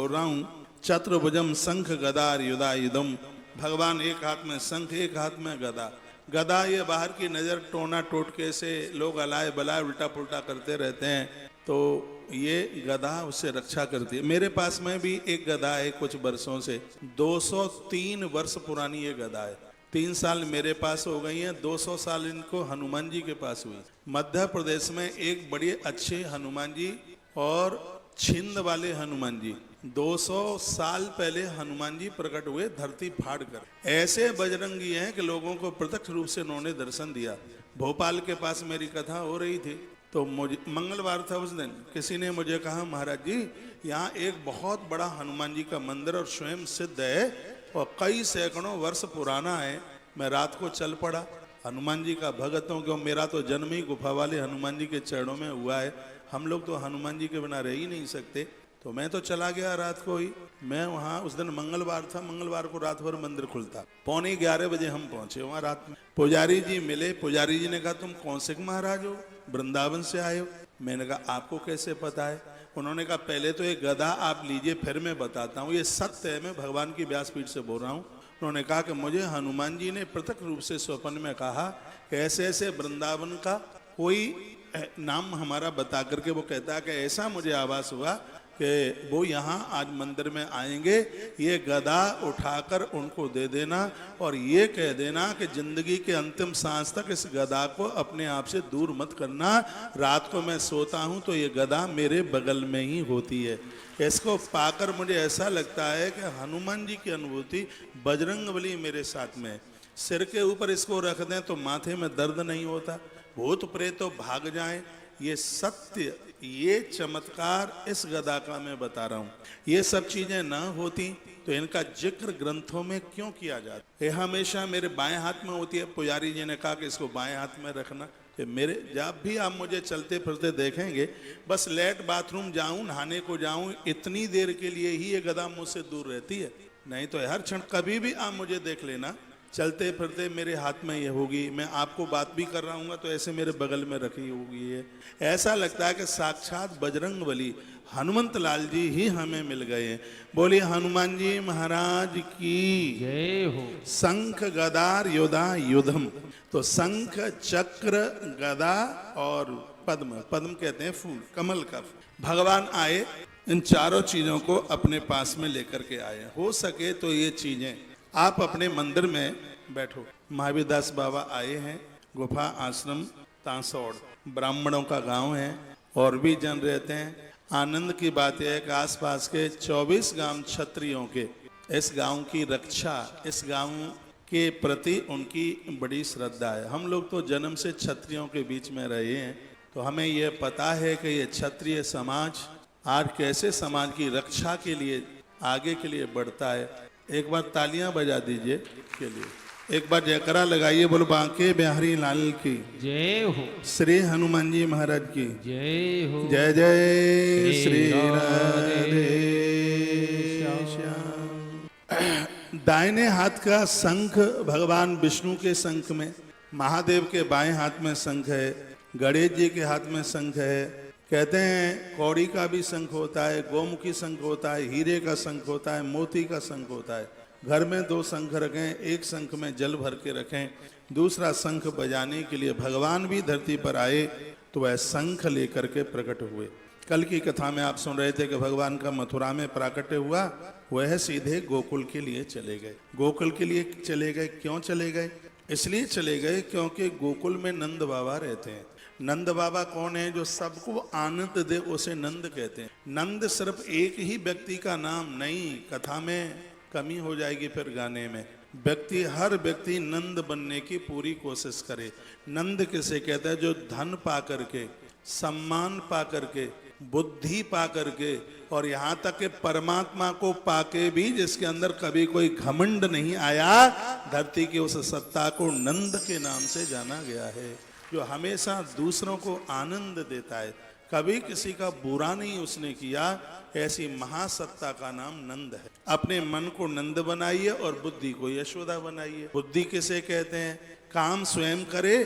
बोल रहा हूँ। चतुर्भुजम शंख गदार युधायुधम, भगवान एक हाथ में शंख एक हाथ में गदा। गदा ये बाहर की नज़र टोना टोटके से लोग अलाए बलाए उल्टा पुल्टा करते रहते हैं, तो ये गदा उससे रक्षा करती है। मेरे पास में भी एक गदा है कुछ वर्षों से, 203 वर्ष पुरानी ये गदा है। 3 साल मेरे पास हो गई हैं, 200 साल इनको हनुमान जी के पास हुई। मध्य प्रदेश में एक बड़े अच्छे हनुमान जी और छिंद वाले हनुमान जी, 200 साल पहले हनुमान जी प्रकट हुए धरती फाड़ कर। ऐसे बजरंगी हैं कि लोगों को प्रत्यक्ष रूप से उन्होंने दर्शन दिया। भोपाल के पास मेरी कथा हो रही थी, तो मुझे मंगलवार था उस दिन, किसी ने मुझे कहा महाराज जी यहाँ एक बहुत बड़ा हनुमान जी का मंदिर और स्वयं सिद्ध है और कई सैकड़ों वर्ष पुराना है। मैं रात को चल पड़ा, हनुमान जी का भगत हूँ, क्यों मेरा तो जन्म ही गुफा वाले हनुमान जी के चरणों में हुआ है। हम लोग तो हनुमान जी के बिना रह ही नहीं सकते। तो मैं तो चला गया रात को ही। मैं वहाँ, उस दिन मंगलवार था, मंगलवार को रात भर मंदिर खुलता। 11:45 बजे हम पहुंचे वहाँ रात में। पुजारी जी मिले, पुजारी जी ने कहा तुम कौन से महाराज हो, वृंदावन से आए हो? मैंने कहा आपको कैसे पता है? उन्होंने कहा पहले तो एक गदा आप लीजिए, फिर मैं बताता हूँ। ये सत्य है, मैं भगवान की व्यासपीठ से बोल रहा हूँ। उन्होंने कहा कि मुझे हनुमान जी ने प्रत्यक्ष रूप से स्वप्न में कहा कि ऐसे ऐसे वृंदावन का कोई नाम हमारा बता करके वो कहता है कि ऐसा मुझे आभास हुआ कि वो यहाँ आज मंदिर में आएंगे, ये गदा उठाकर उनको दे देना और ये कह देना कि जिंदगी के अंतिम सांस तक इस गदा को अपने आप से दूर मत करना। रात को मैं सोता हूँ तो ये गदा मेरे बगल में ही होती है। इसको पाकर मुझे ऐसा लगता है कि हनुमान जी की अनुभूति बजरंगबली मेरे साथ में। सिर के ऊपर इसको रख दें तो माथे में दर्द नहीं होता, भूत प्रेत तो भाग जाएं। ये सत्य, ये चमत्कार इस गदा का मैं बता रहा हूँ। ये सब चीजें ना होती तो इनका जिक्र ग्रंथों में क्यों किया जाता? ये हमेशा मेरे बाएं हाथ में होती है। पुजारी जी ने कहा कि इसको बाएं हाथ में रखना। कि मेरे जब भी आप मुझे चलते फिरते देखेंगे, बस लेट बाथरूम जाऊं, नहाने को जाऊं, इतनी देर के लिए ही ये गदा मुझसे दूर रहती है। नहीं तो हर क्षण कभी भी आप मुझे देख लेना, चलते फिरते मेरे हाथ में ये होगी। मैं आपको बात भी कर रहा हूँ तो ऐसे मेरे बगल में रखी होगी। ये ऐसा लगता है कि साक्षात बजरंगबली हनुमंत लाल जी ही हमें मिल गए हैं। बोलिए हनुमान जी महाराज की जय हो। शंख गदार योधा युधम, तो शंख चक्र गदा और पद्म, पद्म कहते हैं फूल, कमल का फूल। भगवान आए, इन चारों चीजों को अपने पास में लेकर के आए। हो सके तो ये चीजें आप अपने मंदिर में बैठो। महावीर दास बाबा आए हैं, गुफा आश्रम तांसौड़, ब्राह्मणों का गांव है और भी जन रहते हैं। आनंद की बात यह है कि आसपास के 24 गांव क्षत्रियों के इस गांव की रक्षा, इस गांव के प्रति उनकी बड़ी श्रद्धा है। हम लोग तो जन्म से क्षत्रियों के बीच में रहे हैं, तो हमें यह पता है कि ये क्षत्रिय समाज आज कैसे समाज की रक्षा के लिए आगे के लिए बढ़ता है। एक बार तालियां बजा दीजिए के लिए, एक बार जयकारा लगाइए, बोलो बांके बिहारी लाल की जय हो। श्री हनुमान जी महाराज की जय हो। जय जय श्री राधे श्याम। दाहिने हाथ का शंख भगवान विष्णु के शंख में, महादेव के बाएं हाथ में शंख है, गणेश जी के हाथ में शंख है। कहते हैं कौड़ी का भी शंख होता है, गोमुखी शंख होता है, हीरे का शंख होता है, मोती का शंख होता है। घर में 2 शंख रखें, एक शंख में जल भर के रखें, दूसरा शंख बजाने के लिए भगवान भी धरती पर आए तो वह शंख लेकर के प्रकट हुए। कल की कथा में आप सुन रहे थे कि भगवान का मथुरा में प्राकट्य हुआ, वह सीधे गोकुल के लिए चले गए। गोकुल के लिए चले गए, क्यों चले गए? इसलिए चले गए क्योंकि गोकुल में नंद बाबा रहते हैं। नंद बाबा कौन है? जो सबको आनंद दे, उसे नंद कहते हैं। नंद सिर्फ एक ही व्यक्ति का नाम नहीं, कथा में कमी हो जाएगी फिर गाने में। व्यक्ति, हर व्यक्ति नंद बनने की पूरी कोशिश करे। नंद किसे कहते हैं? जो धन पा करके, सम्मान पा करके, बुद्धि पा करके और यहाँ तक कि परमात्मा को पाके भी जिसके अंदर कभी कोई घमंड नहीं आया, धरती की उस सत्ता को नंद के नाम से जाना गया है। जो हमेशा दूसरों को आनंद देता है, कभी किसी का बुरा नहीं उसने किया, ऐसी महासत्ता का नाम नंद है। अपने मन को नंद बनाइए और बुद्धि को यशोदा बनाइए। बुद्धि किसे कहते हैं? काम स्वयं करे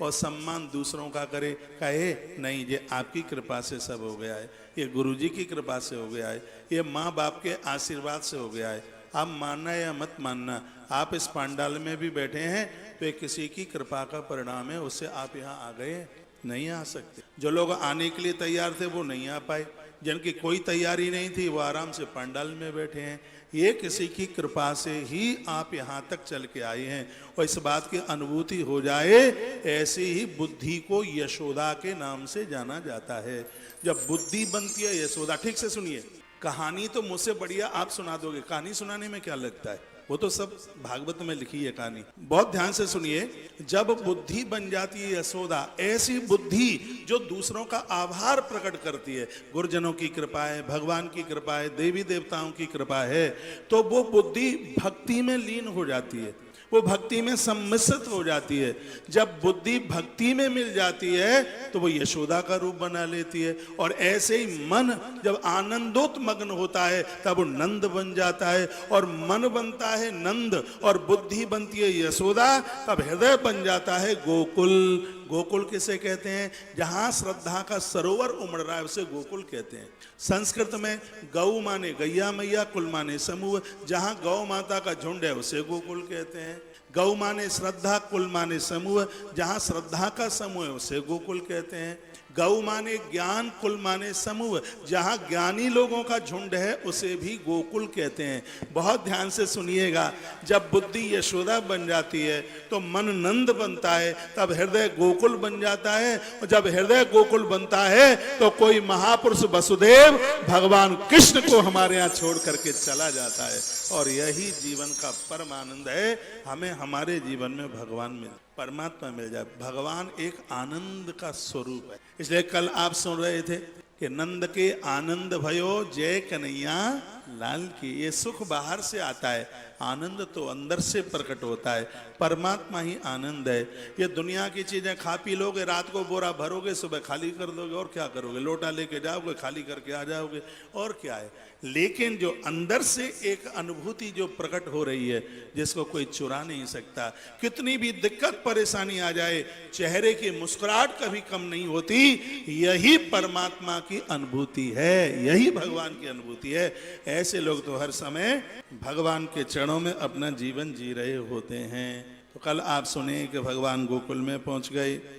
और सम्मान दूसरों का करे, कहे नहीं ये आपकी कृपा से सब हो गया है, ये गुरुजी की कृपा से हो गया है, ये माँ बाप के आशीर्वाद से हो गया है। आप मानना या मत मानना, आप इस पंडाल में भी बैठे हैं तो ये किसी की कृपा का परिणाम है, उससे आप यहाँ आ गए, नहीं आ सकते। जो लोग आने के लिए तैयार थे वो नहीं आ पाए, जिनकी कोई तैयारी नहीं थी वो आराम से पंडाल में बैठे हैं। ये किसी की कृपा से ही आप यहाँ तक चल के आए हैं। और इस बात की अनुभूति हो जाए, ऐसी ही बुद्धि को यशोदा के नाम से जाना जाता है। जब बुद्धि बनती है यशोदा, ठीक से सुनिए, कहानी तो मुझसे बढ़िया आप सुना दोगे, कहानी सुनाने में क्या लगता है, वो तो सब भागवत में लिखी है कहानी। बहुत ध्यान से सुनिए, जब बुद्धि बन जाती है यशोदा, ऐसी बुद्धि जो दूसरों का आभार प्रकट करती है, गुरुजनों की कृपा है, भगवान की कृपा है, देवी देवताओं की कृपा है, तो वो बुद्धि भक्ति में लीन हो जाती है, वो भक्ति में सम्मिश्रित हो जाती है। जब बुद्धि भक्ति में मिल जाती है तो वो यशोदा का रूप बना लेती है। और ऐसे ही मन जब आनंदोत्मग्न होता है तब वो नंद बन जाता है, और मन बनता है नंद और बुद्धि बनती है यशोदा, तब हृदय बन जाता है गोकुल। गोकुल किसे कहते हैं? जहां श्रद्धा का सरोवर उमड़ रहा है उसे गोकुल कहते हैं। संस्कृत में गौ माने गैया मैया, कुल माने समूह, जहां गौ माता का झुंड है उसे गोकुल कहते हैं। गौ माने श्रद्धा, कुल माने समूह, जहां श्रद्धा का समूह है उसे गोकुल कहते हैं। गौ माने ज्ञान, कुल माने समूह, जहां ज्ञानी लोगों का झुंड है उसे भी गोकुल कहते हैं। बहुत ध्यान से सुनिएगा, जब बुद्धि यशोदा बन जाती है तो मन नंद बनता है, तब हृदय गोकुल बन जाता है। और जब हृदय गोकुल बनता है तो कोई महापुरुष वसुदेव भगवान कृष्ण को हमारे यहाँ छोड़ करके चला जाता है। और यही जीवन का परम आनंद है, हमें हमारे जीवन में भगवान मिल, परमात्मा मिल जाए। भगवान एक आनंद का स्वरूप है। इसलिए कल आप सुन रहे थे कि नंद के आनंद भयो जय कन्हैया लाल की। ये सुख बाहर से आता है, आनंद तो अंदर से प्रकट होता है। परमात्मा ही आनंद है। ये दुनिया की चीजें खा पी लोगे, रात को बोरा भरोगे, सुबह खाली कर दोगे, और क्या करोगे? लोटा लेके जाओगे, खाली करके आ जाओगे, और क्या है? लेकिन जो अंदर से एक अनुभूति जो प्रकट हो रही है, जिसको कोई चुरा नहीं सकता। कितनी भी दिक्कत परेशानी आ जाए, चेहरे की मुस्कुराहट कभी कम नहीं होती। यही परमात्मा की अनुभूति है, यही भगवान की अनुभूति है। ऐसे लोग तो हर समय भगवान के चरणों में अपना जीवन जी रहे होते हैं। तो कल आप सुने कि भगवान गोकुल में पहुंच गए।